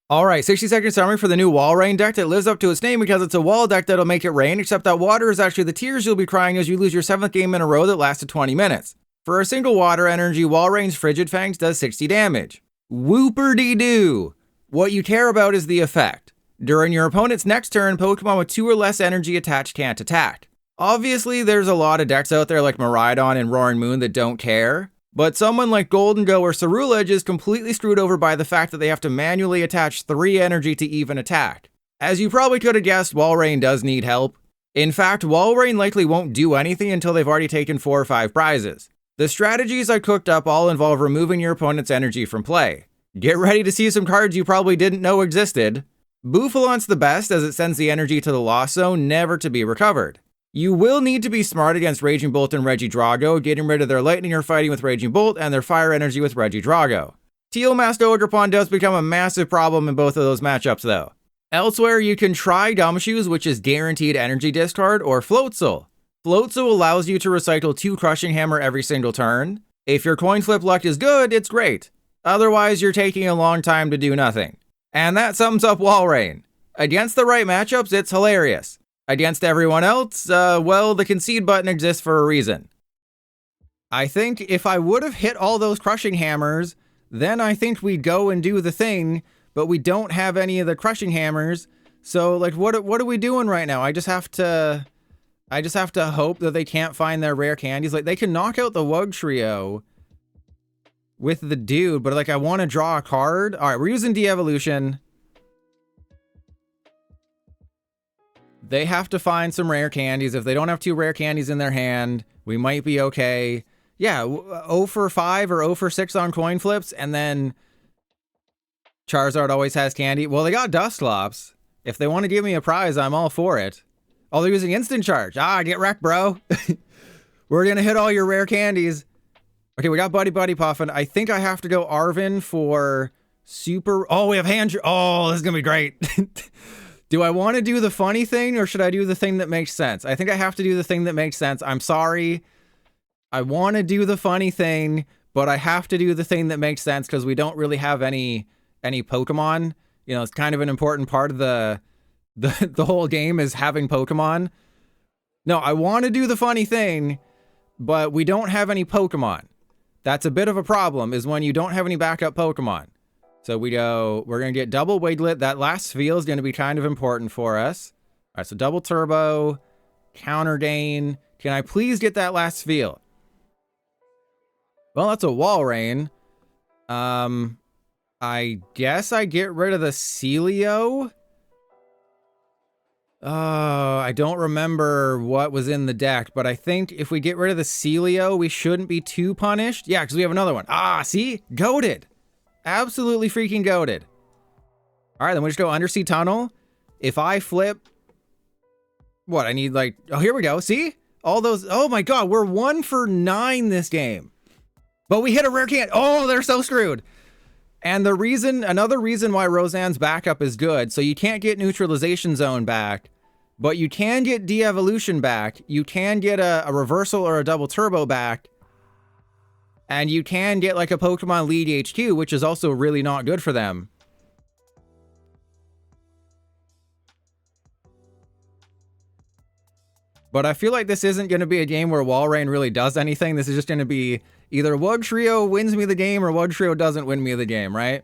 Alright, 60-second summary for the new Walrein deck that lives up to its name because it's a wall deck that'll make it rain, except that water is actually the tears you'll be crying as you lose your 7th game in a row that lasted 20 minutes. For a single water energy, Walrein's Frigid Fangs does 60 damage. Whooper-dee-doo! What you care about is the effect. During your opponent's next turn, Pokemon with 2 or less energy attached can't attack. Obviously, there's a lot of decks out there like Miraidon and Roaring Moon that don't care. But someone like Golden Go or Cerulege is completely screwed over by the fact that they have to manually attach 3 energy to even attack. As you probably could have guessed, Walrein does need help. In fact, Walrein likely won't do anything until they've already taken 4 or 5 prizes. The strategies I cooked up all involve removing your opponent's energy from play. Get ready to see some cards you probably didn't know existed. Bouffalont's the best as it sends the energy to the lost zone, never to be recovered. You will need to be smart against Raging Bolt and Regidrago, getting rid of their lightning or fighting with Raging Bolt and their fire energy with Regidrago. Teal Masked Ogerpon does become a massive problem in both of those matchups though. Elsewhere, you can try Gumshoes, which is guaranteed energy discard, or Floatzel. Floatzel allows you to recycle 2 Crushing Hammer every single turn. If your coin flip luck is good, it's great. Otherwise, you're taking a long time to do nothing. And that sums up Walrein. Against the right matchups, it's hilarious. Against everyone else, well, the concede button exists for a reason. I think if I would have hit all those Crushing Hammers, then I think we'd go and do the thing, but we don't have any of the Crushing Hammers, so, like, what are we doing right now? I just have to hope that they can't find their rare candies. Like, they can knock out the Wugtrio with the dude, but, like, I want to draw a card. Alright, we're using De-Evolution. They have to find some rare candies. If they don't have 2 rare candies in their hand, we might be okay. Yeah, 0 for 5 or 0 for 6 on coin flips, and then Charizard always has candy. Well, they got Dusclops. If they want to give me a prize, I'm all for it. Oh, they're using Instant Charge. Ah, get wrecked, bro. We're going to hit all your rare candies. Okay, we got Buddy-Buddy Poffin. I think I have to go Arven for super... Oh, we have Hand... Oh, this is going to be great. Do I want to do the funny thing or should I do the thing that makes sense? I think I have to do the thing that makes sense. I'm sorry. I want to do the funny thing, but I have to do the thing that makes sense because we don't really have any Pokemon. You know, it's kind of an important part of the whole game is having Pokemon. No, I want to do the funny thing, but we don't have any Pokemon. That's a bit of a problem, is when you don't have any backup Pokemon. So we're going to get double Wiglett. That last Spheal is going to be kind of important for us. All right, so double Turbo, Counter Gain. Can I please get that last Spheal? Well, that's a Walrein. I guess I get rid of the Sealeo. I don't remember what was in the deck, but I think if we get rid of the Sealeo, we shouldn't be too punished. Yeah, because we have another one. Ah, see? Goated. Absolutely freaking goated. All right, then we just go Undersea Tunnel. If I flip... What, I need like... Oh, here we go. See? All those... Oh my god, we're 1 for 9 this game. But we hit a rare can. Oh, they're so screwed. And the reason... Another reason why Roseanne's backup is good, so you can't get Neutralization Zone back, but you can get De-Evolution back. You can get a Reversal or a Double Turbo back. And you can get like a Pokemon Lead HQ, which is also really not good for them. But I feel like this isn't going to be a game where Walrein really does anything. This is just going to be either Wugtrio wins me the game or Wugtrio doesn't win me the game, right?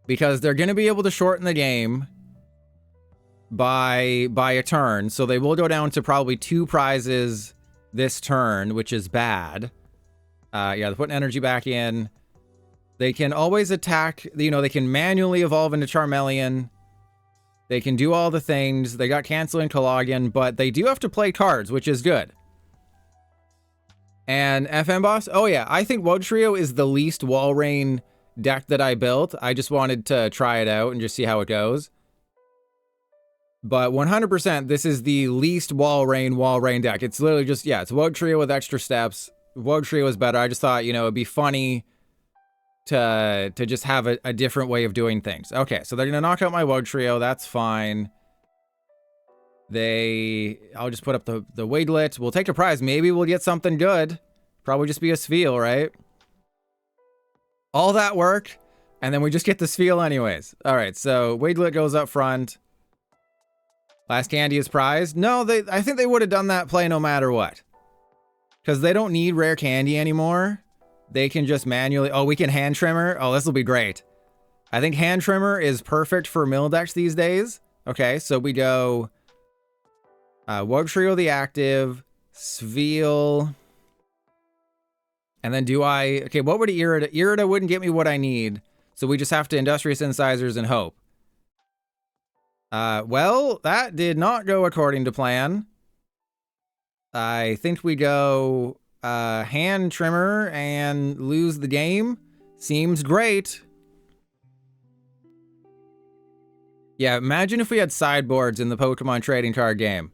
Because they're going to be able to shorten the game by a turn. So they will go down to probably 2 prizes this turn, which is bad. Yeah, they're putting energy back in. They can always attack, you know, they can manually evolve into Charmeleon. They can do all the things. They got Cancel and Cologian, but they do have to play cards, which is good. And FM Boss, oh yeah, I think Wugtrio is the least Walrein deck that I built. I just wanted to try it out and just see how it goes. But 100%, this is the least Walrein deck. It's literally just, yeah, it's Wugtrio with extra steps. Wugtrio is better. I just thought, you know, it'd be funny to just have a different way of doing things. Okay, so they're going to knock out my Wugtrio. That's fine. I'll just put up the Wiglett. We'll take a prize. Maybe we'll get something good. Probably just be a Spheal, right? All that work And then we just get the Spheal anyways. All right, so Wiglett goes up front. Last candy is prized. No, I think they would have done that play no matter what. Because they don't need rare candy anymore. They can just manually... Oh, we can Hand Trimmer. Oh, this will be great. I think Hand Trimmer is perfect for mill decks these days. Okay, so we go... Wugtrio the active, Spheal... And then do I... Okay, what would Irida... Irida wouldn't get me what I need. So we just have to Industrious Incisors and hope. Well, that did not go according to plan. I think we go Hand Trimmer and lose the game. Seems great. Yeah, imagine if we had sideboards in the Pokemon trading card game.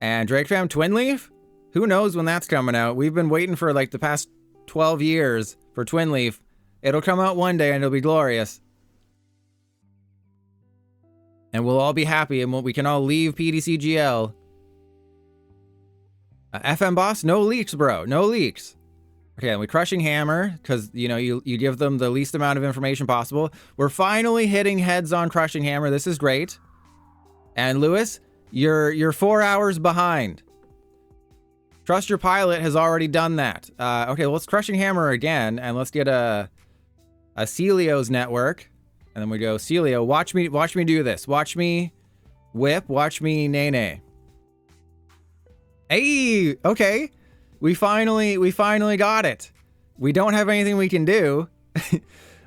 And Drake Fam Twin Leaf? Who knows when that's coming out? We've been waiting for like the past 12 years for Twin Leaf. It'll come out one day and it'll be glorious. And we'll all be happy and we can all leave PDCGL. FM Boss, no leaks, bro. No leaks. Okay, and we Crushing Hammer, because, you know, you give them the least amount of information possible. We're finally hitting heads on Crushing Hammer. This is great. And Lewis, you're 4 hours behind. Trust Your Pilot has already done that. Okay, let's Crushing Hammer again, and let's get a Sealeo's network. And then we go, Sealeo, watch me do this. Watch me whip, watch me nay. Hey, okay. We finally got it. We don't have anything we can do.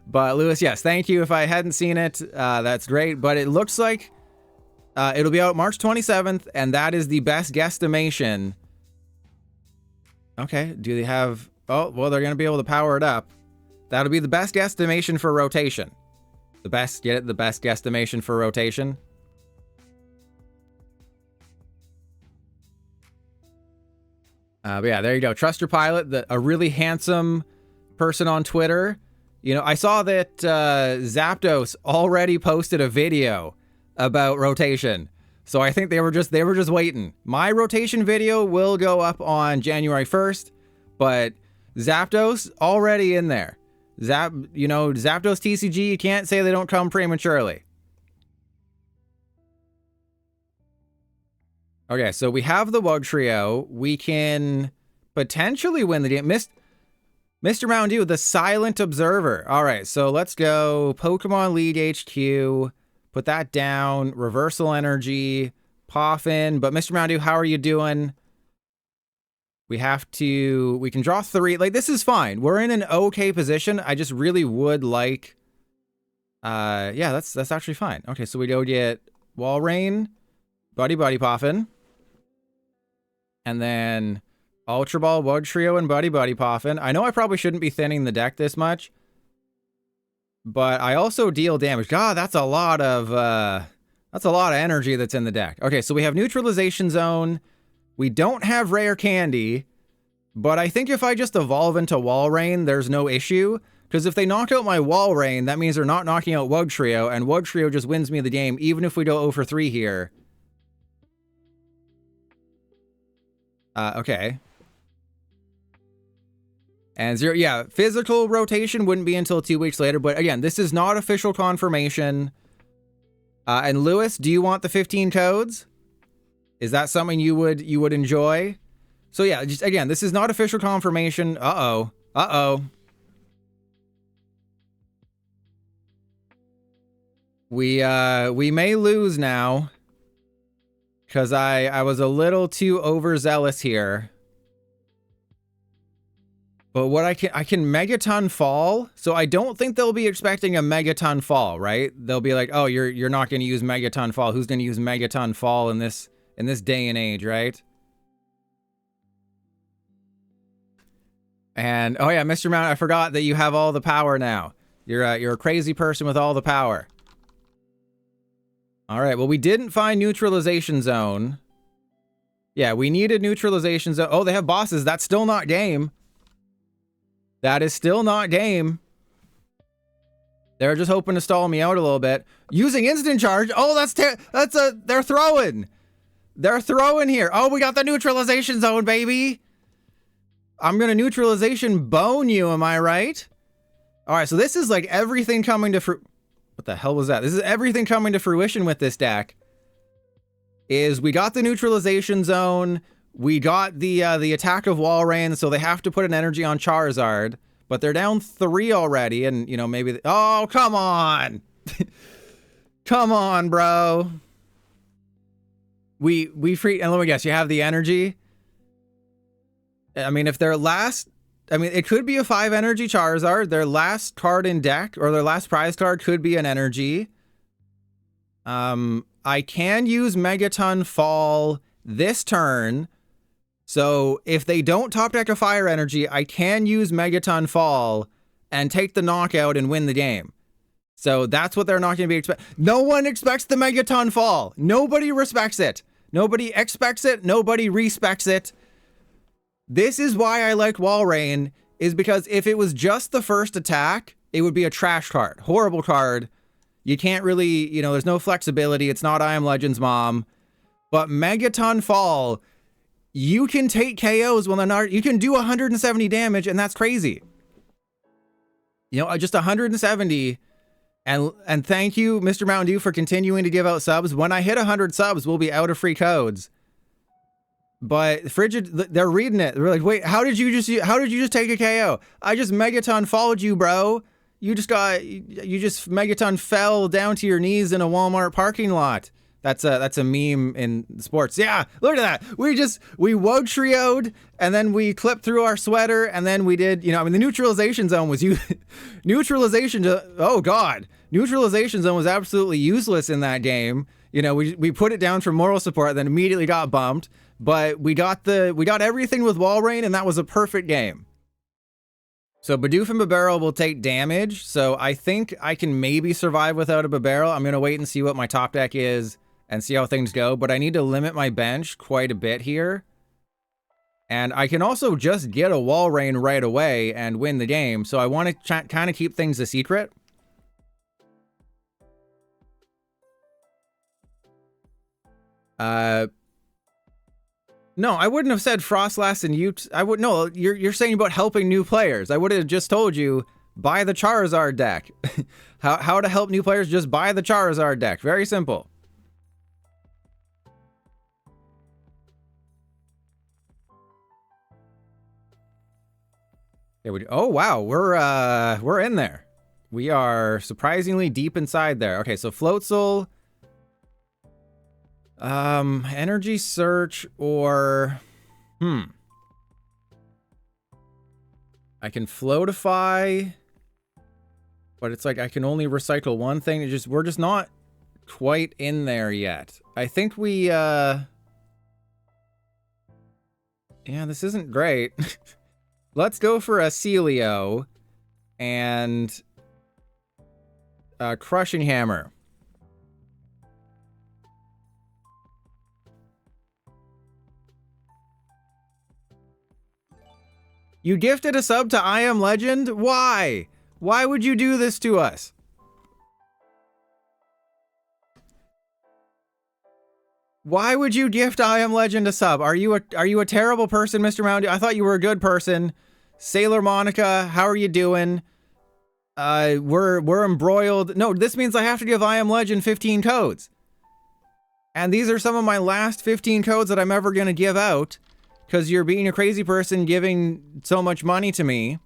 But Lewis, yes, thank you. If I hadn't seen it, that's great. But it looks like it'll be out March 27th, and that is the best guesstimation. Okay, do they have... Oh, well, they're going to be able to power it up. That'll be the best guesstimation for rotation. The best, get it? The best guesstimation for rotation. But yeah, there you go. Trust Your Pilot, a really handsome person on Twitter. You know, I saw that Zapdos already posted a video about rotation. So I think they were just waiting. My rotation video will go up on January 1st, but Zapdos already in there. Zapdos TCG, you can't say they don't come prematurely. Okay, so we have the Wugtrio. We can potentially win the game. Mr. Mountain Dew, the Silent Observer. All right, so let's go Pokemon League HQ. Put that down. Reversal Energy. Poffin. But Mr. Mountain Dew, how are you doing? We can draw 3. Like, this is fine. We're in an okay position. I just really would like... yeah, that's actually fine. Okay, so we go get Walrein, Buddy-Buddy Poffin. And then Ultra Ball, Wugtrio, and Buddy-Buddy Poffin. I know I probably shouldn't be thinning the deck this much. But I also deal damage. God, that's a lot of energy that's in the deck. Okay, so we have Neutralization Zone. We don't have Rare Candy. But I think if I just evolve into Walrein, there's no issue. Because if they knock out my Walrein, that means they're not knocking out Wugtrio. And Wugtrio just wins me the game, even if we go 0 for 3 here. Okay. And 0, yeah, physical rotation wouldn't be until 2 weeks later. But again, this is not official confirmation. And Lewis, do you want the 15 codes? Is that something you would enjoy? So yeah, just again, this is not official confirmation. Uh-oh. We may lose now. Because I was a little too overzealous here. But what I can Megaton Fall. So I don't think they'll be expecting a Megaton Fall, right? They'll be like, oh, you're not going to use Megaton Fall. Who's going to use Megaton Fall in this day and age, right? And oh yeah, Mr. Mount, I forgot that you have all the power now. You're a crazy person with all the power. All right, well, we didn't find Neutralization Zone. Yeah, we needed Neutralization Zone. Oh, they have bosses. That's still not game. That is still not game. They're just hoping to stall me out a little bit. Using Instant Charge. Oh, they're throwing. They're throwing here. Oh, we got the Neutralization Zone, baby. I'm gonna neutralization bone you, am I right? Alright, so this is like everything coming to what the hell was that? This is everything coming to fruition with this deck. Is we got the neutralization zone, we got the attack of Walrein, so they have to put an energy on Charizard, but they're down 3 already, and you know, maybe oh, come on! Come on, bro. We free, and let me guess, you have the energy? I mean, if their last, I mean, it could be a 5 energy Charizard. Their last card in deck, or their last prize card, could be an energy. I can use Megaton Fall this turn. So if they don't top deck a fire energy, I can use Megaton Fall and take the knockout and win the game. So that's what they're not going to be expect. No one expects the Megaton Fall. Nobody respects it. Nobody expects it. Nobody respects it. This is why I like Walrein, is because if it was just the first attack, it would be a trash card. Horrible card. You can't really, you know, there's no flexibility. It's not I Am Legend's mom. But Megaton Fall, you can take KOs when they're not, you can do 170 damage, and that's crazy. You know, just 170. And thank you, Mr. Mountain Dew, for continuing to give out subs. When I hit 100 subs, we'll be out of free codes. But Frigid, they're reading it. They're like, wait, how did you just take a KO? I just Megaton followed you, bro. You just Megaton fell down to your knees in a Walmart parking lot. That's a meme in sports. Yeah, look at that. We Wugtrio'd, and then we clipped through our sweater, and then we did, you know, I mean, the neutralization zone was neutralization zone was absolutely useless in that game. You know, we put it down for moral support, then immediately got bumped. But we got everything with Walrein, and that was a perfect game. So Bidoof and Bibarel will take damage. So I think I can maybe survive without a Bibarel. I'm gonna wait and see what my top deck is and see how things go. But I need to limit my bench quite a bit here. And I can also just get a Walrein right away and win the game. So I want to kind of keep things a secret. No, I wouldn't have said Froslass and you're saying about helping new players. I would have just told you, buy the Charizard deck. How to help new players, just buy the Charizard deck. Very simple. Yeah, oh wow, we're in there. We are surprisingly deep inside there. Okay, so Floatzel. Energy Search or... I can Floatify, but it's like I can only recycle one thing. We're just not quite in there yet. I think we, yeah, this isn't great. Let's go for a Sealeo and a Crushing Hammer. You gifted a sub to I Am Legend? Why? Why would you do this to us? Why would you gift I Am Legend a sub? Are you a terrible person, Mr. Mountain Dew? I thought you were a good person. Sailor Monica, how are you doing? We're embroiled. No, this means I have to give I Am Legend 15 codes. And these are some of my last 15 codes that I'm ever going to give out. Because you're being a crazy person giving so much money to me.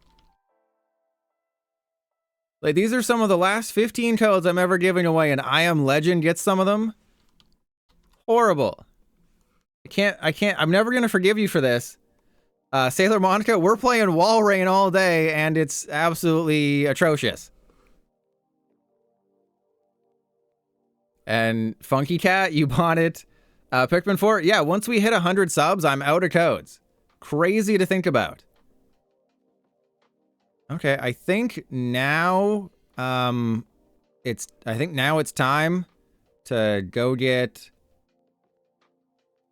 Like, these are some of the last 15 codes I'm ever giving away, and I Am Legend gets some of them. Horrible. I'm never going to forgive you for this. Sailor Monica, we're playing Walrein all day, and it's absolutely atrocious. And Funky Cat, you bought it. Pikmin 4, yeah, once we hit 100 subs, I'm out of codes. Crazy to think about. Okay, I think now, it's time to go get...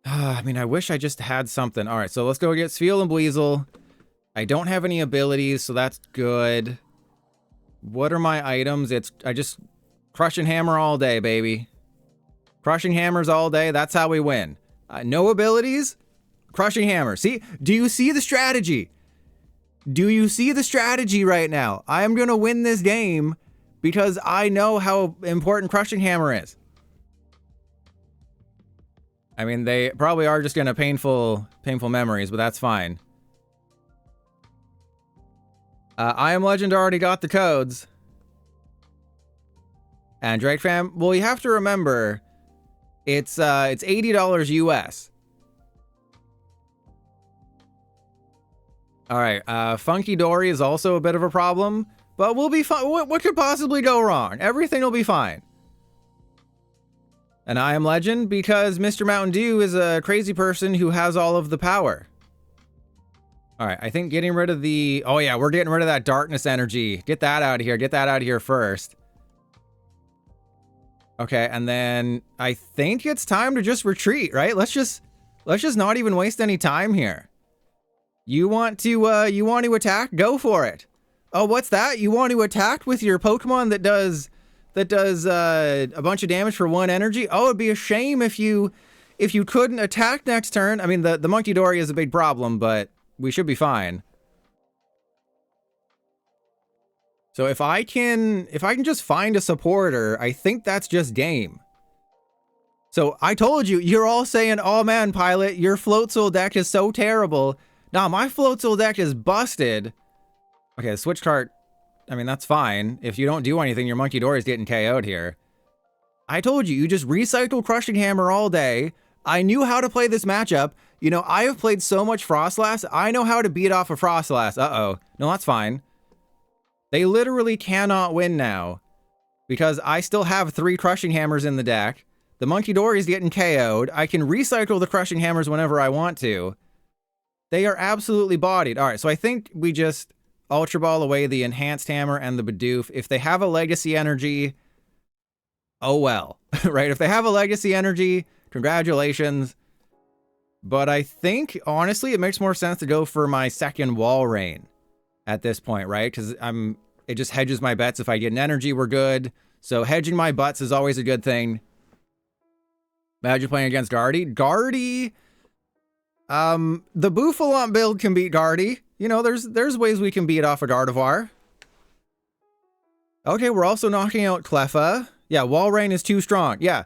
I mean, I wish I just had something. All right, so let's go get Spheal and Bleasel. I don't have any abilities, so that's good. What are my items? I just Crushing Hammer all day, baby. Crushing Hammers all day. That's how we win. No abilities. Crushing Hammer. See? Do you see the strategy? Do you see the strategy right now? I am going to win this game because I know how important Crushing Hammer is. I mean, they probably are just going to painful memories, but that's fine. I Am Legend already got the codes. And Drake Fam, well, you have to remember, it's $80 US. All right, Funky Dory is also a bit of a problem, but we'll be fine. What could possibly go wrong? Everything will be fine. And I Am Legend because Mr. Mountain Dew is a crazy person who has all of the power. All right, I think getting rid of the... Oh yeah, we're getting rid of that darkness energy. Get that out of here. Get that out of here first. Okay, and then I think it's time to just retreat, right? Let's just not even waste any time here. You want to attack? Go for it. Oh, what's that? You want to attack with your Pokemon that does a bunch of damage for 1 energy? Oh, it'd be a shame if you couldn't attack next turn. I mean, the Monkey Dory is a big problem, but we should be fine. So if I can just find a supporter, I think that's just game. So I told you, you're all saying, oh man, Pilot, your Floatzel deck is so terrible. Nah, my Floatzel deck is busted. Okay, the Switch Cart, I mean, that's fine. If you don't do anything, your Monkey Dory is getting KO'd here. I told you, you just recycle Crushing Hammer all day. I knew how to play this matchup. You know, I have played so much Froslass, I know how to beat off a Froslass. Uh-oh. No, that's fine. They literally cannot win now because I still have 3 Crushing Hammers in the deck. The Monkey Dory is getting KO'd. I can recycle the Crushing Hammers whenever I want to. They are absolutely bodied. All right, so I think we just Ultra Ball away the Enhanced Hammer and the Bidoof. If they have a Legacy Energy, oh well, right? If they have a Legacy Energy, congratulations. But I think, honestly, it makes more sense to go for my second Walrein at this point, right? Because it just hedges my bets. If I get an energy, we're good. So hedging my butts is always a good thing. Imagine playing against Guardy. Guardy, the Bouffalant build can beat Guardy. You know, there's ways we can beat off a Gardevoir. Okay, we're also knocking out Cleffa. Yeah, Walrein is too strong. Yeah.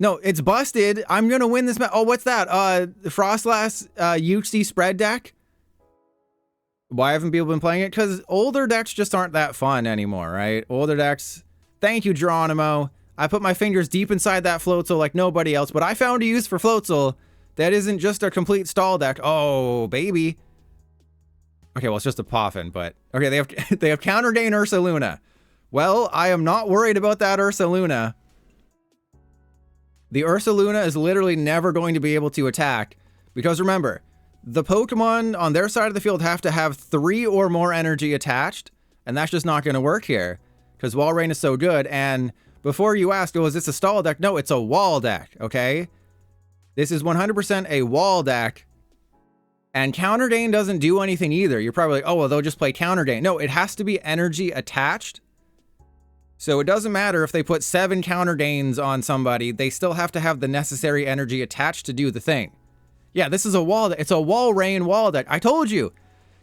No, it's busted. I'm going to win this match. Oh, what's that? The Froslass Uxie spread deck? Why haven't people been playing it? Because older decks just aren't that fun anymore, right? Older decks. Thank you, Geronimo. I put my fingers deep inside that Floatzel like nobody else, but I found a use for Floatzel that isn't just a complete stall deck. Oh, baby. Okay, well, it's just a Poffin, but... Okay, they have Counter Gain Ursaluna. Well, I am not worried about that Ursaluna. The Ursaluna is literally never going to be able to attack. Because remember, the Pokemon on their side of the field have to have 3 or more energy attached. And that's just not going to work here. Because Walrein is so good. And before you ask, oh, is this a stall deck? No, it's a wall deck, okay? This is 100% a wall deck. And Counter Gain doesn't do anything either. You're probably like, oh, well, they'll just play Counter Gain. No, it has to be energy attached. So it doesn't matter if they put 7 Counter Gains on somebody. They still have to have the necessary energy attached to do the thing. Yeah, this is a wall deck. It's a Walrein wall deck. I told you.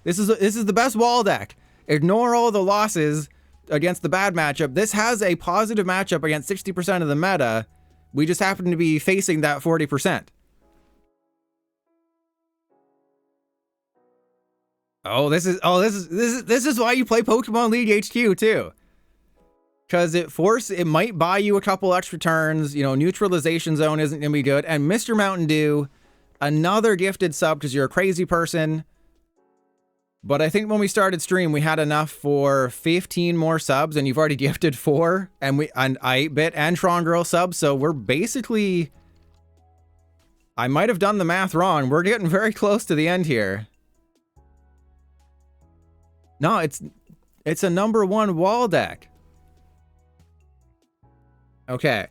This is the best wall deck. Ignore all the losses against the bad matchup. This has a positive matchup against 60% of the meta. We just happen to be facing that 40%. Oh, this is why you play Pokemon League HQ too. Because it might buy you a couple extra turns. You know, Neutralization Zone isn't going to be good. And Mr. Mountain Dew, another gifted sub because you're a crazy person. But I think when we started stream, we had enough for 15 more subs. And you've already gifted 4. And I 8-bit and Tron Girl subs. So we're basically... I might have done the math wrong. We're getting very close to the end here. No, it's a #1 wall deck. Okay,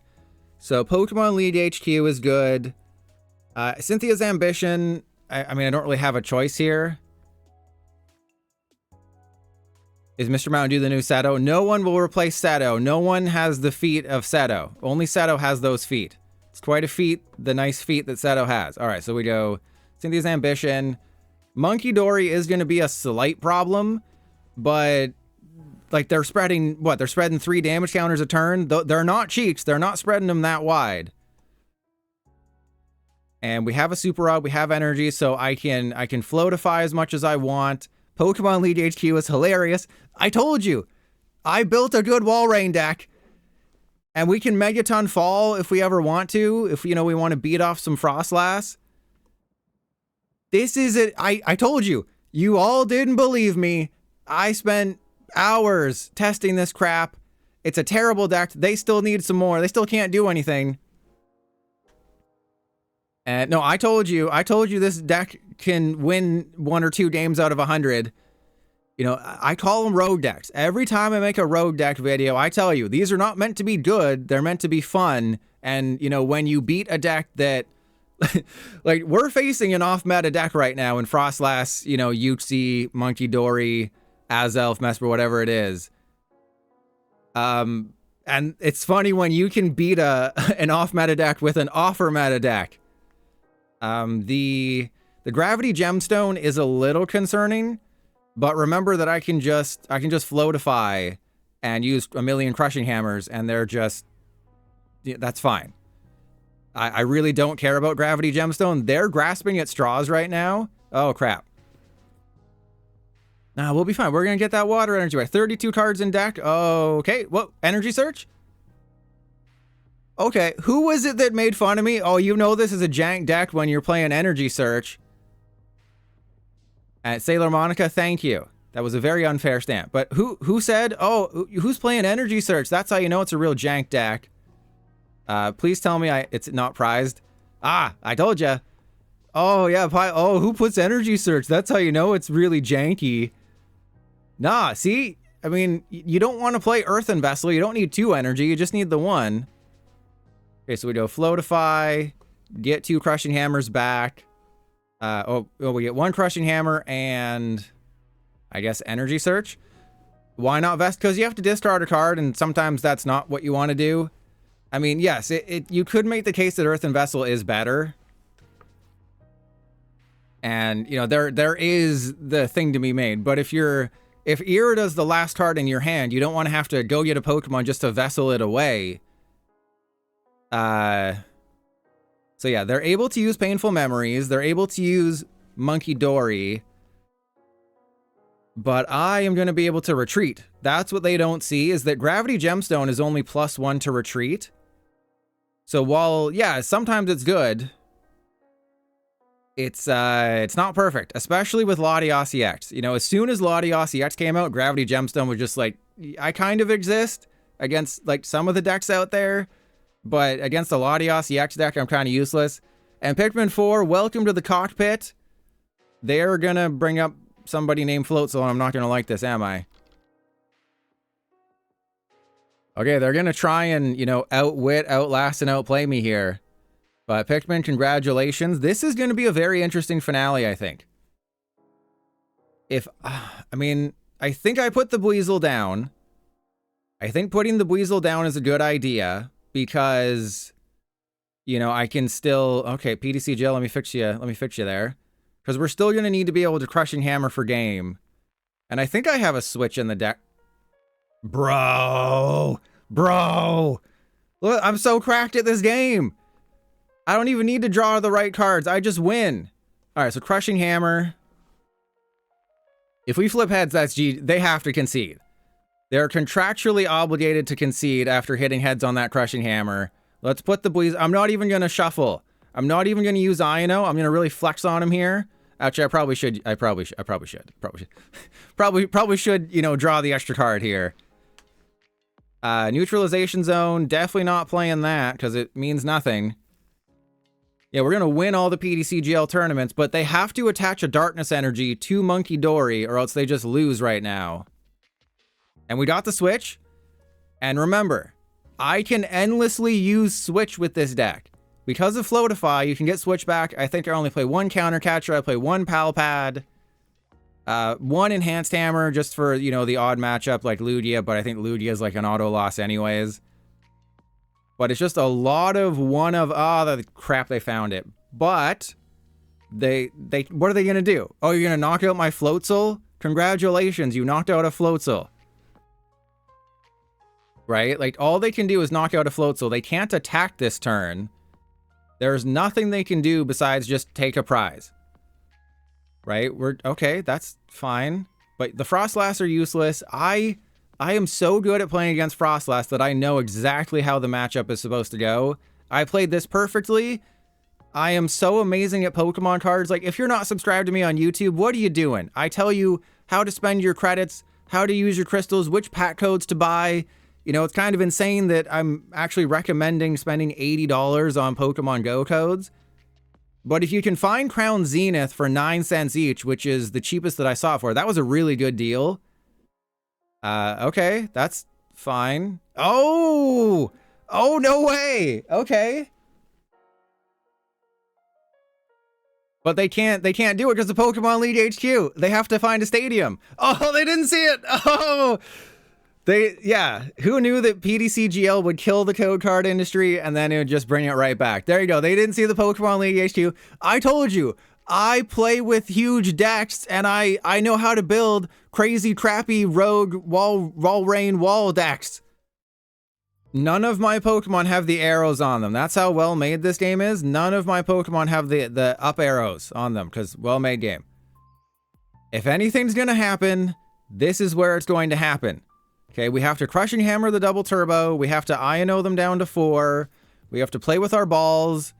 so Pokemon League HQ is good. Cynthia's Ambition, I mean, I don't really have a choice here. Is Mr. Mountain Dew the new Seto? No one will replace Seto. No one has the feet of Seto. Only Seto has those feet. It's quite a feat, the nice feet that Seto has. All right, so we go Cynthia's Ambition. Monkey Dory is going to be a slight problem, but like they're spreading, what? They're spreading 3 damage counters a turn. They're not cheeks. They're not spreading them that wide. And we have a Super Rod, we have energy, so I can floatify as much as I want. Pokemon League HQ is hilarious. I told you, I built a good Walrein deck. And we can Megaton Fall if we ever want to, if, you know, we want to beat off some Froslass. This is it. I told you. You all didn't believe me. I spent hours testing this crap. It's a terrible deck. They still need some more. They still can't do anything. And no, I told you this deck can win 1 or 2 games out of 100. You know, I call them road decks. Every time I make a road deck video, I tell you, these are not meant to be good. They're meant to be fun. And, you know, when you beat a deck that, like, we're facing an off-meta deck right now in Froslass, you know, Uxie, Monkey Dory, Azelf, Mesper, whatever it is. And it's funny when you can beat an off-meta deck with an offer-meta deck. The Gravity Gemstone is a little concerning. But remember that I can just floatify and use a million Crushing Hammers, and they're just, that's fine. I really don't care about Gravity Gemstone. They're grasping at straws right now. Oh, crap. Nah, we'll be fine. We're going to get that water energy back. 32 cards in deck. Okay. What? Energy Search? Okay. Who was it that made fun of me? Oh, you know this is a jank deck when you're playing Energy Search. Sailor Monica, thank you. That was a very unfair stamp. But who said, oh, who's playing Energy Search? That's how you know it's a real jank deck. Please tell me it's not prized. Ah, I told ya. Oh, yeah. Oh, who puts Energy Search? That's how you know it's really janky. Nah, see? I mean, you don't want to play Earthen Vessel. You don't need 2 energy. You just need the 1. Okay, so we go Floatify, get 2 Crushing Hammers back. We get 1 Crushing Hammer and I guess Energy Search. Why not Vest? Because you have to discard a card, and sometimes that's not what you want to do. I mean, yes, you could make the case that Earthen Vessel is better. And, you know, there is the thing to be made. But if Irida's the last card in your hand, you don't want to have to go get a Pokemon just to Vessel it away. So yeah, they're able to use Painful Memories. They're able to use Monkey Dory. But I am going to be able to retreat. That's what they don't see, is that Gravity Gemstone is only +1 to retreat. So while, yeah, sometimes it's good, it's not perfect, especially with Latios EX. You know, as soon as Latios EX came out, Gravity Gemstone was just like, I kind of exist against like some of the decks out there. But against the Latios EX deck, I'm kind of useless. And Pikmin 4, welcome to the cockpit. They're going to bring up somebody named Float, so I'm not going to like this, am I? Okay, they're going to try and, you know, outwit, outlast, and outplay me here. But Pikmin, congratulations. This is going to be a very interesting finale, I think. I mean, I think I put the Buizel down. I think putting the Buizel down is a good idea. Because, you know, I can still... Okay, PDC Gel, let me fix you there. Because we're still going to need to be able to Crushing Hammer for game. And I think I have a switch in the deck. Bro! Look, I'm so cracked at this game! I don't even need to draw the right cards. I just win. Alright, so Crushing Hammer. If we flip heads, that's G. They have to concede. They're contractually obligated to concede after hitting heads on that Crushing Hammer. Let's put the Buizel. I'm not even going to shuffle. I'm not even going to use Ino. I'm going to really flex on him here. Actually, I probably should. Probably should, you know, draw the extra card here. Neutralization Zone. Definitely not playing that because it means nothing. Yeah, we're going to win all the PDCGL tournaments, but they have to attach a Darkness Energy to Monkey Dory or else they just lose right now. And we got the switch. And remember, I can endlessly use switch with this deck. Because of Floatify, you can get switch back. I think I only play 1 Counter Catcher. I play 1 Pal Pad. 1 Enhanced Hammer just for, you know, the odd matchup like Lugia. But I think Lugia is like an auto loss anyways. But it's just a lot of the crap, they found it. But what are they gonna do? Oh, you're gonna knock out my Floatzel? Congratulations, you knocked out a Floatzel. Right? Like, all they can do is knock out a Floatzel. They can't attack this turn. There's nothing they can do besides just take a prize. Right? Okay, that's fine. But the Froslass are useless. I am so good at playing against Froslass that I know exactly how the matchup is supposed to go. I played this perfectly. I am so amazing at Pokemon cards. Like, if you're not subscribed to me on YouTube, what are you doing? I tell you how to spend your credits, how to use your crystals, which pack codes to buy. You know, it's kind of insane that I'm actually recommending spending $80 on Pokemon Go codes. But if you can find Crown Zenith for 9 cents each, which is the cheapest that I saw it for, that was a really good deal. Okay, that's fine. Oh, no way. Okay. But they can't do it because the Pokemon League HQ. They have to find a stadium. Oh, they didn't see it. Oh, yeah. Who knew that PDCGL would kill the code card industry and then it would just bring it right back? There you go. They didn't see the Pokemon League HQ. I told you, I play with huge decks and I know how to build crazy, crappy rogue Walrein wall decks. None of my Pokemon have the arrows on them. That's how well made this game is. None of my Pokemon have the up arrows on them because well made game. If anything's going to happen, this is where it's going to happen. Okay, we have to Crushing Hammer the double turbo. We have to INO them down to 4. We have to play with our balls.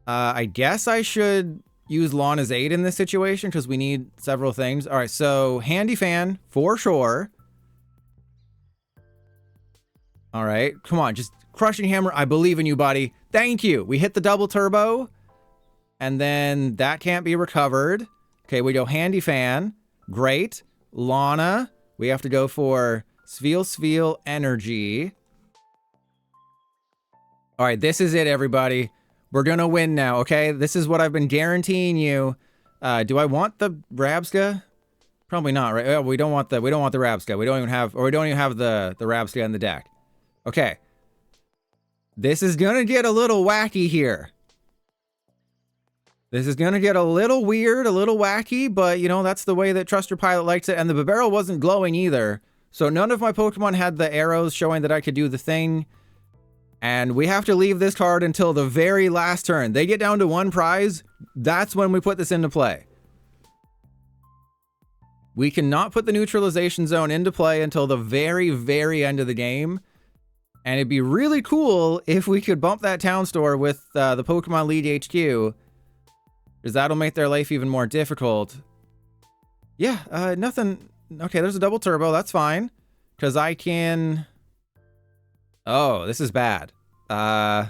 I guess I should use Lana's Aid in this situation because we need several things. All right, so Handy Fan for sure. All right, come on, just Crushing Hammer. I believe in you, buddy. Thank you. We hit the double turbo, and then that can't be recovered. Okay, we go Handy Fan. Great. Lana. We have to go for Spheal Energy. All right, this is it, everybody. We're gonna win now, okay? This is what I've been guaranteeing you. Do I want the Rabska? Probably not, right? Oh, we don't want the Rabska. We don't even have the Rabska in the deck. Okay. This is gonna get a little wacky here. This is gonna get a little weird, a little wacky, but you know, that's the way that Trust Your Pilot likes it. And the Bibarel wasn't glowing either. So none of my Pokemon had the arrows showing that I could do the thing. And we have to leave this card until the very last turn. They get down to 1 prize. That's when we put this into play. We cannot put the neutralization zone into play until the very, very end of the game. And it'd be really cool if we could bump that town store with the Pokemon League HQ. Because that'll make their life even more difficult. Yeah, nothing. Okay, there's a double turbo. That's fine. Because I can... Oh, this is bad. I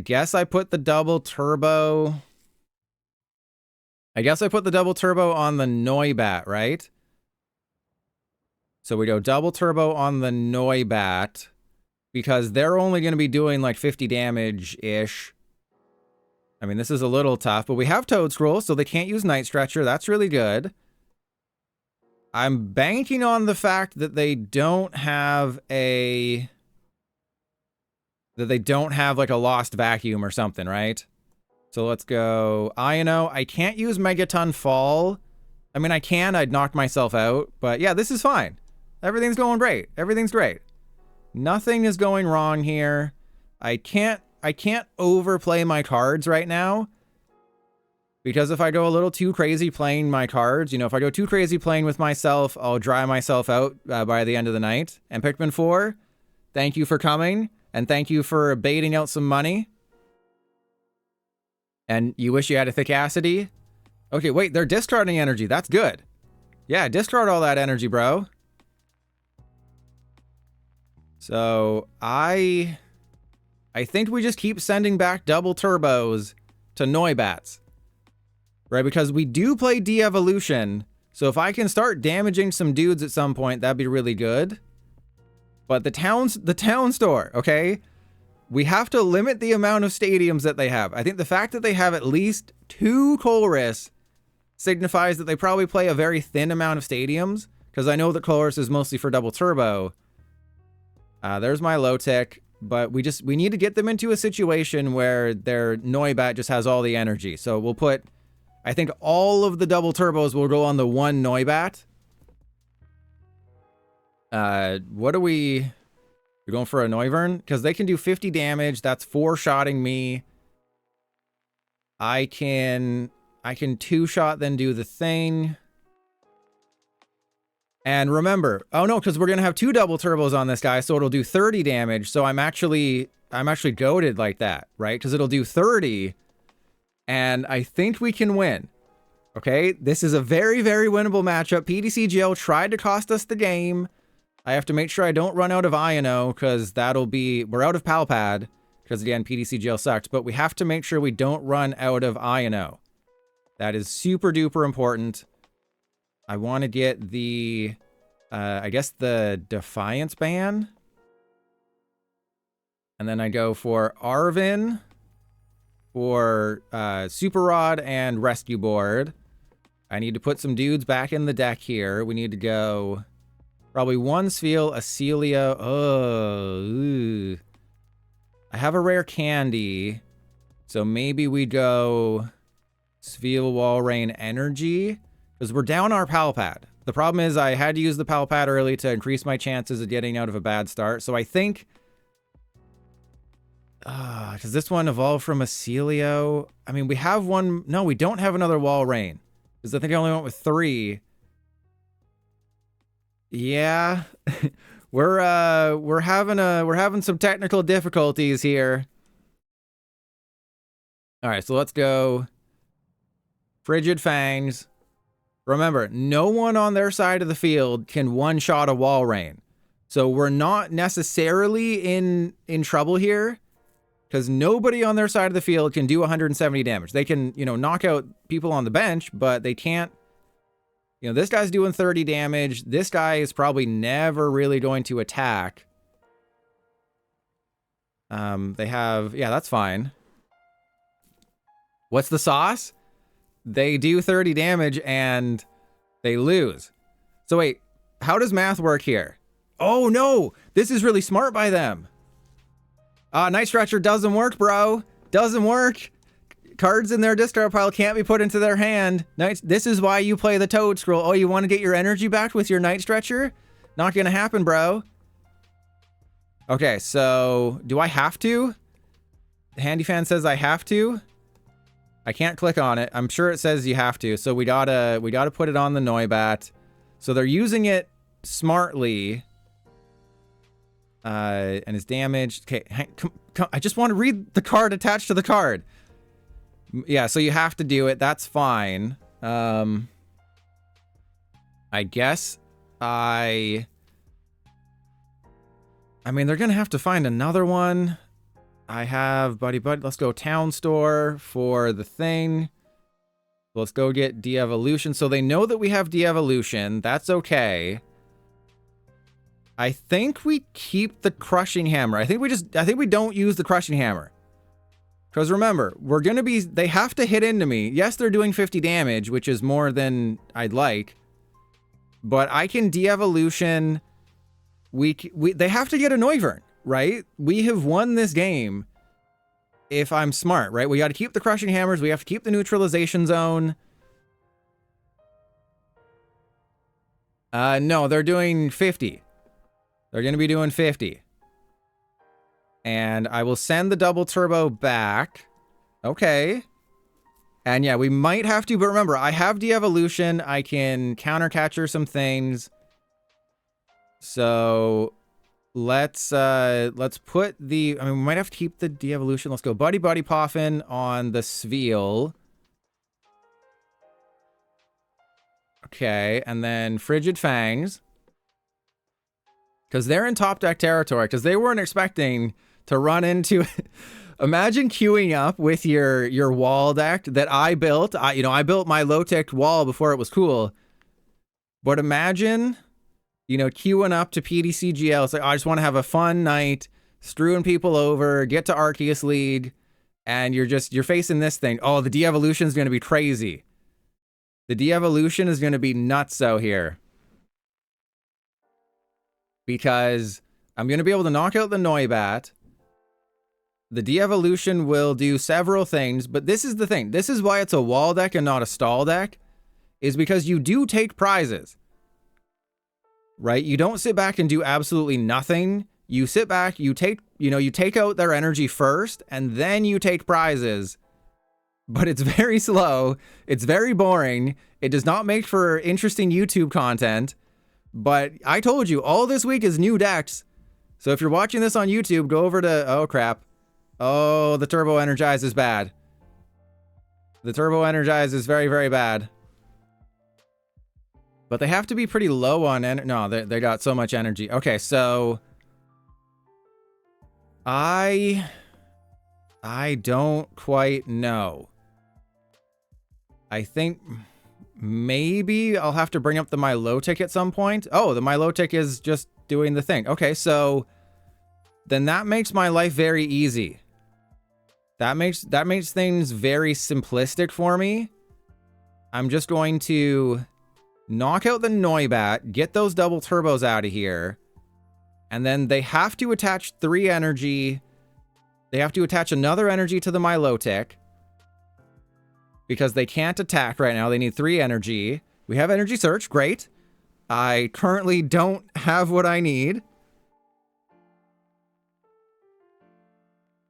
guess I put the double turbo... on the Noibat, right? So we go double turbo on the Noibat. Because they're only going to be doing like 50 damage-ish. I mean, this is a little tough, but we have Toad Scroll, so they can't use Night Stretcher. That's really good. I'm banking on the fact that they don't have like a Lost Vacuum or something, right? So let's go INO. I can't use Megaton Fall. I mean, I can. I'd knock myself out. But yeah, this is fine. Everything's going great. Everything's great. Nothing is going wrong here. I can't overplay my cards right now. Because if I go a little too crazy playing my cards, you know, if I go too crazy playing with myself, I'll dry myself out by the end of the night. And Pikmin 4, thank you for coming. And thank you for baiting out some money. And you wish you had a Thickacity? Okay, wait, they're discarding energy. That's good. Yeah, discard all that energy, bro. So, I think we just keep sending back double turbos to Noibats. Right, because we do play De-Evolution, so if I can start damaging some dudes at some point, that'd be really good. But the town store, okay? We have to limit the amount of stadiums that they have. I think the fact that they have at least 2 Colress signifies that they probably play a very thin amount of stadiums, because I know that Colress is mostly for double turbo. There's my low tick. but we need to get them into a situation where their Noibat just has all the energy. So we'll put, I think all of the double turbos will go on the one Noibat. What are we... We're going for a Noivern? Because they can do 50 damage. That's 4-shotting me. I can 2-shot, then do the thing. And remember, oh no, because we're going to have 2 double turbos on this guy, so it'll do 30 damage. So I'm actually goated like that, right? Because it'll do 30, and I think we can win. Okay, this is a very, very winnable matchup. PTCGL tried to cost us the game. I have to make sure I don't run out of Iono, because that'll be... We're out of PAL Pad, because again, PTCGL sucked, but we have to make sure we don't run out of Iono. That is super duper important. I want to get the, I guess the Defiance ban. And then I go for Arven, for Super Rod and Rescue Board. I need to put some dudes back in the deck here. We need to go probably 1 Spheal, a Sealeo. Oh, ooh. I have a rare candy. So maybe we go Spheal Walrein Energy. Because we're down our PAL Pad. The problem is I had to use the PAL Pad early to increase my chances of getting out of a bad start. So I think... does this one evolve from a Sealeo? I mean, we have one... No, we don't have another Walrein. Because I think I only went with 3. Yeah. we're having some technical difficulties here. Alright, so let's go Frigid Fangs. Remember, no one on their side of the field can one-shot a Walrein. So we're not necessarily in trouble here, because nobody on their side of the field can do 170 damage. They can, you know, knock out people on the bench, but they can't... You know, this guy's doing 30 damage. This guy is probably never really going to attack. They have... Yeah, that's fine. What's the sauce? They do 30 damage and they lose. So wait, how does math work here? Oh no, this is really smart by them. Night Stretcher doesn't work, bro. Doesn't work. Cards in their discard pile can't be put into their hand. This is why you play the Toad Scroll. Oh, you want to get your energy back with your Night Stretcher? Not gonna happen, bro. Okay, so do I have to? The Handy Fan says I have to. I can't click on it. I'm sure it says you have to. So we gotta put it on the Noibat. So they're using it smartly. And it's damaged. Okay, come, I just want to read the card attached to the card. Yeah, so you have to do it. That's fine. I guess I mean, they're gonna have to find another one. I have Buddy-Buddy. Let's go Town Store for the thing. Let's go get De-Evolution. So they know that we have De-Evolution. That's okay. I think we keep the Crushing Hammer. I think we don't use the Crushing Hammer. Because remember, we're going to be... They have to hit into me. Yes, they're doing 50 damage, which is more than I'd like. But I can De-Evolution... They have to get a Noivern, right? We have won this game if I'm smart, right? We got to keep the Crushing Hammers. We have to keep the Neutralization Zone. No, they're doing 50. They're going to be doing 50. And I will send the double turbo back. Okay. And yeah, we might have to, but remember, I have De-Evolution. I can counter catcher some things. So let's put the... I mean, we might have to keep the De-Evolution. Let's go Buddy-Buddy Poffin on the Spheal. Okay, and then Frigid Fangs. Because they're in top deck territory, because they weren't expecting to run into... Imagine queuing up with your wall deck that I built. I built my low-tech wall before it was cool. But imagine, queuing up to PTCGL. It's like, I just want to have a fun night, strewing people over, get to Arceus League, and you're facing this thing. Oh, the De-Evolution is going to be crazy. The De-Evolution is going to be nutso here. Because I'm going to be able to knock out the Noibat. The de-evolution will do several things, but this is the thing. This is why it's a wall deck and not a stall deck, is because you do take prizes, right? You don't sit back and do absolutely nothing. You sit back, you take out their energy first, and then you take prizes. But it's very slow. It's very boring. It does not make for interesting YouTube content. But I told you, all this week is new decks. So if you're watching this on YouTube, go over to, oh crap. Oh, the Turbo Energize is bad. The Turbo Energize is very, very bad. But they have to be pretty low on energy. No, they got so much energy. Okay, so I don't quite know. I think maybe I'll have to bring up the Milotic at some point. Oh, the Milotic is just doing the thing. Okay, so then that makes my life very easy. That makes things very simplistic for me. I'm just going to knock out the Noibat, get those double turbos out of here, and then they have to attach 3 energy. They have to attach another energy to the Milotic because they can't attack right now. They need 3 energy. We have energy search, great. I currently don't have what I need.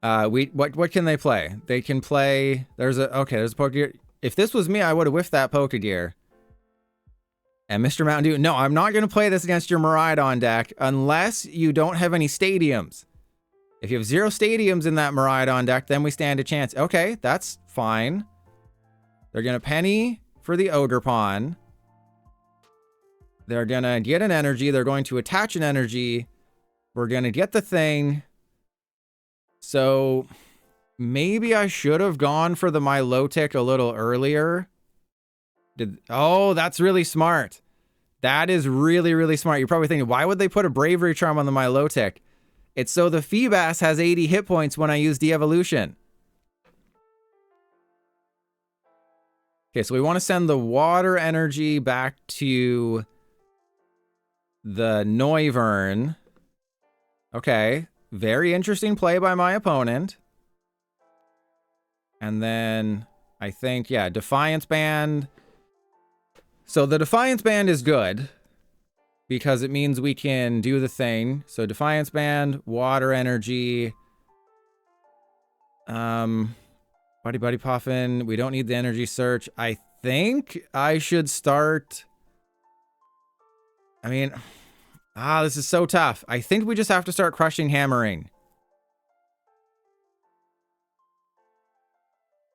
What can they play? They can play. There's a Pokegear. If this was me, I would have whiffed that Pokegear. And Mr. Mountain Dew, no, I'm not going to play this against your Miraidon deck unless you don't have any stadiums. If you have 0 stadiums in that Miraidon deck, then we stand a chance. Okay, that's fine. They're going to penny for the Ogerpon. They're going to get an energy. They're going to attach an energy. We're going to get the thing. So maybe I should have gone for the Milotic a little earlier. Oh, that's really smart. That is really, really smart. You're probably thinking, why would they put a Bravery Charm on the Milotic? It's so the Feebas has 80 hit points when I use de-evolution. Okay, so we want to send the water energy back to the Noivern. Okay, very interesting play by my opponent. And then I think, yeah, Defiance Band. So the Defiance Band is good because it means we can do the thing. So Defiance Band, water energy, Buddy-Buddy Poffin. We don't need the energy search. I think I should start. I mean, this is so tough. I think we just have to start Crushing Hammering.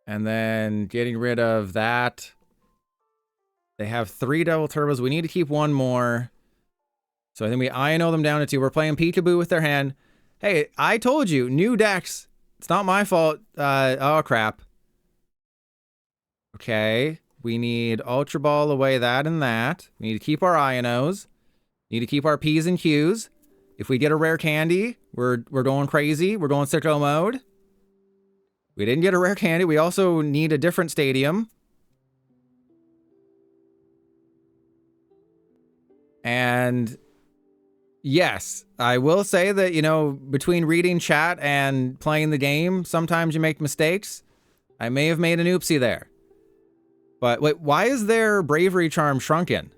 And then getting rid of that. They have 3 double turbos. We need to keep 1 more. So I think we INO them down to 2. We're playing peekaboo with their hand. Hey, I told you, new decks. It's not my fault. Oh, crap. Okay. We need Ultra Ball away that and that. We need to keep our INOs. Need to keep our P's and Q's. If we get a rare candy, we're going crazy. We're going sicko mode. We didn't get a rare candy. We also need a different stadium. And yes, I will say that, you know, between reading chat and playing the game, sometimes you make mistakes. I may have made an oopsie there. But wait, why is their Bravery Charm shrunken?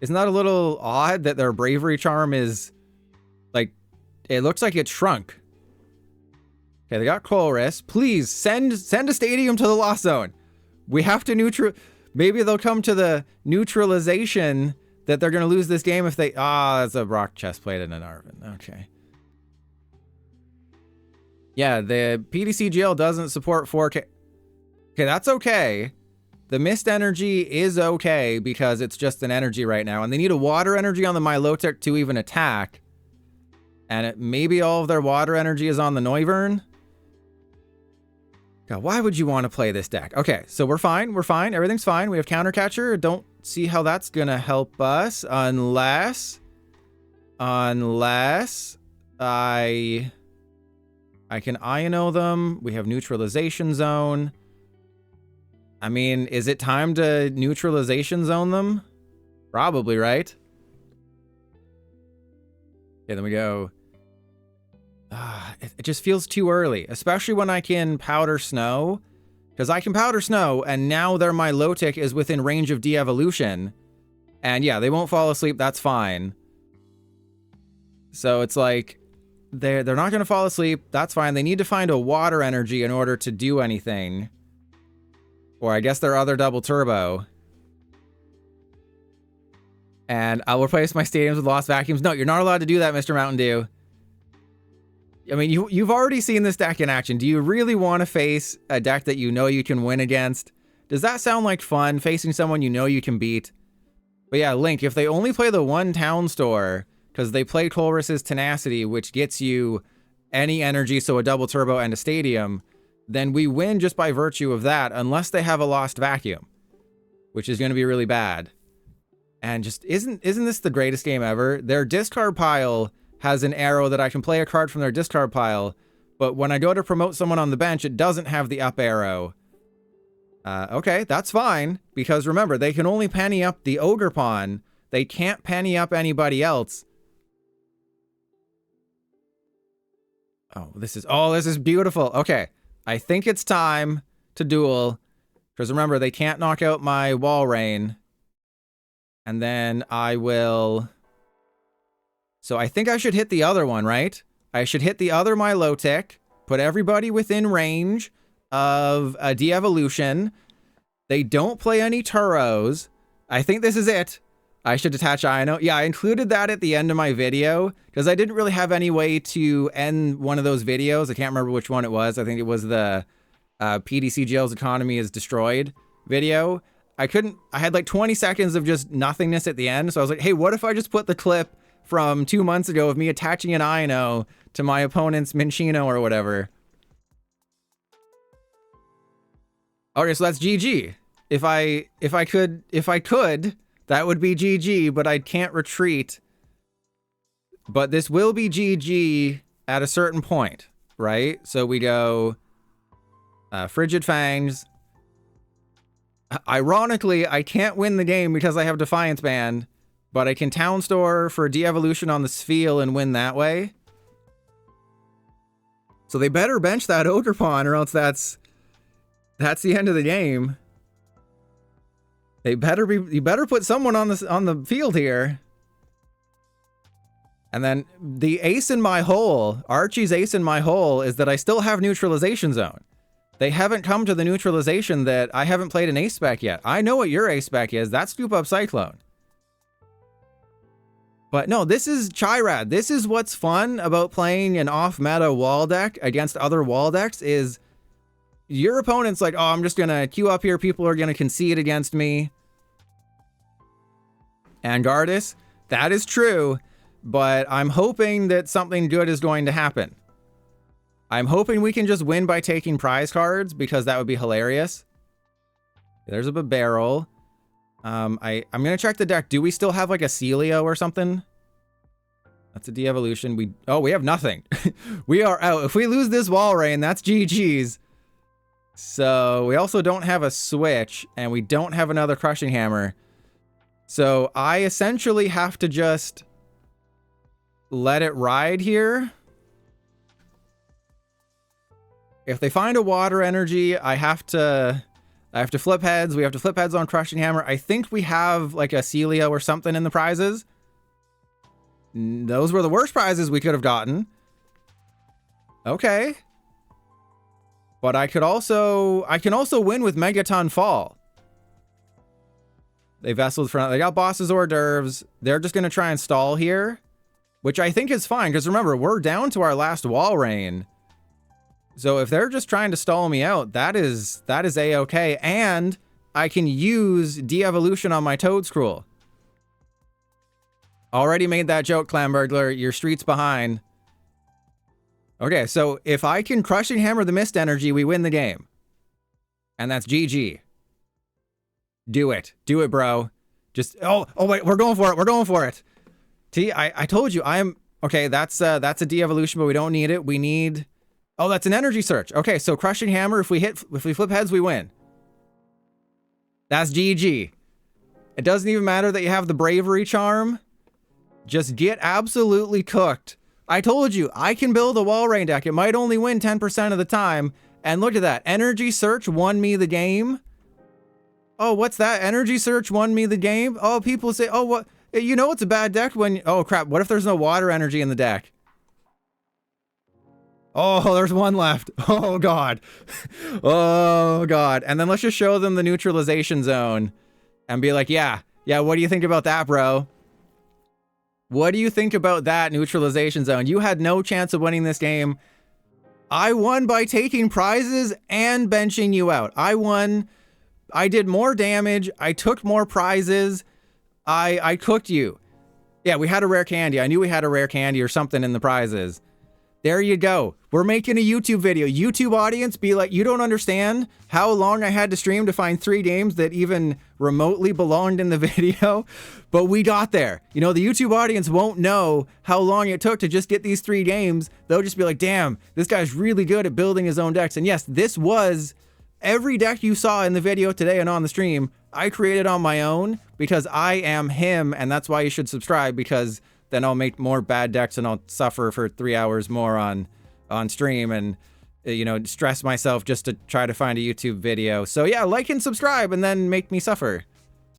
Isn't that a little odd that their Bravery Charm is, like, it looks like it's shrunk. Okay, they got Colress. Please, send a stadium to the Lost Zone. We have to maybe they'll come to the neutralization that they're going to lose this game if they... that's a rock chest plate and an Arven. Okay. Yeah, the PDCGL doesn't support 4K. Okay, that's okay. The Mist Energy is okay because it's just an energy right now. And they need a water energy on the Milotic to even attack. And maybe all of their water energy is on the Noivern. God, why would you want to play this deck? Okay, so we're fine. We're fine. Everything's fine. We have Counter Catcher. Don't see how that's going to help us unless I can INO them. We have Neutralization Zone. I mean, is it time to Neutralization Zone them? Probably, right? Okay, then we go It just feels too early, especially when I can Powder Snow. Because I can Powder Snow, and now their Milotic is within range of de-evolution. And yeah, they won't fall asleep, that's fine. So it's like, they're not going to fall asleep, that's fine. They need to find a Water Energy in order to do anything. Or I guess their other Double Turbo. And I'll replace my stadiums with Lost Vacuums. No, you're not allowed to do that, Mr. Mountain Dew. I mean, you've already seen this deck in action. Do you really want to face a deck that you know you can win against? Does that sound like fun, facing someone you know you can beat? But yeah, Link, if they only play the one Town Store, because they play Colress's Tenacity, which gets you any energy, so a Double Turbo and a Stadium, then we win just by virtue of that, unless they have a Lost Vacuum, which is going to be really bad. And just, isn't this the greatest game ever? Their discard pile has an arrow that I can play a card from their discard pile, but when I go to promote someone on the bench, it doesn't have the up arrow. Okay, that's fine, because remember, they can only penny up the Ogre Pawn. They can't penny up anybody else. Oh, this is beautiful. Okay, I think it's time to duel, because remember, they can't knock out my Walrein. And then I will... So I think I should hit the other one, right? I should hit the other Milotic, put everybody within range of a de-evolution. They don't play any Turos. I think this is it. I should attach Ino. Yeah, I included that at the end of my video because I didn't really have any way to end one of those videos. I can't remember which one it was. I think it was the PDC Jail's economy is destroyed video. I had like 20 seconds of just nothingness at the end. So I was like, hey, what if I just put the clip from 2 months ago of me attaching an Ino to my opponent's Minchino or whatever? Okay, so that's GG. If I could, that would be GG, but I can't retreat. But this will be GG at a certain point, right? So we go Frigid Fangs. Ironically, I can't win the game because I have Defiance Band, but I can Town Store for de-evolution on the Spheal and win that way. So they better bench that Ogre Pawn or else that's the end of the game. You better put someone on the field here. And then the ace in my hole, Archie's ace in my hole, is that I still have Neutralization Zone. They haven't come to the neutralization that I haven't played an ace spec yet. I know what your ace spec is. That's Scoop Up Cyclone. But no, this is Charizard. This is what's fun about playing an off-meta wall deck against other wall decks is your opponent's like, oh, I'm just going to queue up here. People are going to concede against me. And Gardis, that is true, but I'm hoping that something good is going to happen. I'm hoping we can just win by taking prize cards because that would be hilarious. There's a Bibarel. I'm going to check the deck. Do we still have like a Sealeo or something? That's a de-evolution. We have nothing. We are out. If we lose this Walrein, that's GG's. So we also don't have a switch and we don't have another Crushing Hammer. So I essentially have to just let it ride here. If they find a Water Energy, I have to flip heads. We have to flip heads on Crushing Hammer. I think we have like a Sealeo or something in the prizes. Those were the worst prizes we could have gotten. Okay. But I can also win with Megaton Fall. They vesseled front. They got Boss's Hors d'oeuvres. They're just going to try and stall here, which I think is fine. Because remember, we're down to our last Walrein. So if they're just trying to stall me out, that is A-okay. And I can use de-evolution on my Toedscruel. Already made that joke, Clamburglar. Your street's behind. Okay, so if I can Crushing Hammer the Mist Energy, we win the game. And that's GG. Do it. Do it, bro. Just, oh wait, we're going for it. We're going for it. I told you, okay, that's a de-evolution, but we don't need it. We need... Oh, that's an energy search. Okay, so Crushing Hammer, if we flip heads, we win. That's GG. It doesn't even matter that you have the Bravery Charm. Just get absolutely cooked I told you, I can build a Walrein deck. It might only win 10% of the time. And look at that. Energy Search won me the game. Oh, what's that? Energy Search won me the game? Oh, people say, oh, what? You know it's a bad deck when... Oh, crap. What if there's no water energy in the deck? Oh, there's one left. Oh, God. Oh, God. And then let's just show them the neutralization zone. And be like, yeah, what do you think about that, bro? What do you think about that neutralization zone? You had no chance of winning this game. I won by taking prizes and benching you out. I won. I did more damage. I took more prizes. I cooked you. Yeah, we had a rare candy. I knew we had a rare candy or something in the prizes. There you go. We're making a YouTube video. YouTube audience, be like, you don't understand how long I had to stream to find 3 games that even remotely belonged in the video, but we got there. You know, the YouTube audience won't know how long it took to just get these 3 games. They'll just be like, damn, this guy's really good at building his own decks. And yes, this was every deck you saw in the video today and on the stream, I created on my own because I am him, and that's why you should subscribe, because then I'll make more bad decks and I'll suffer for 3 hours more on stream and, you know, stress myself just to try to find a YouTube video. So yeah, like and subscribe and then make me suffer.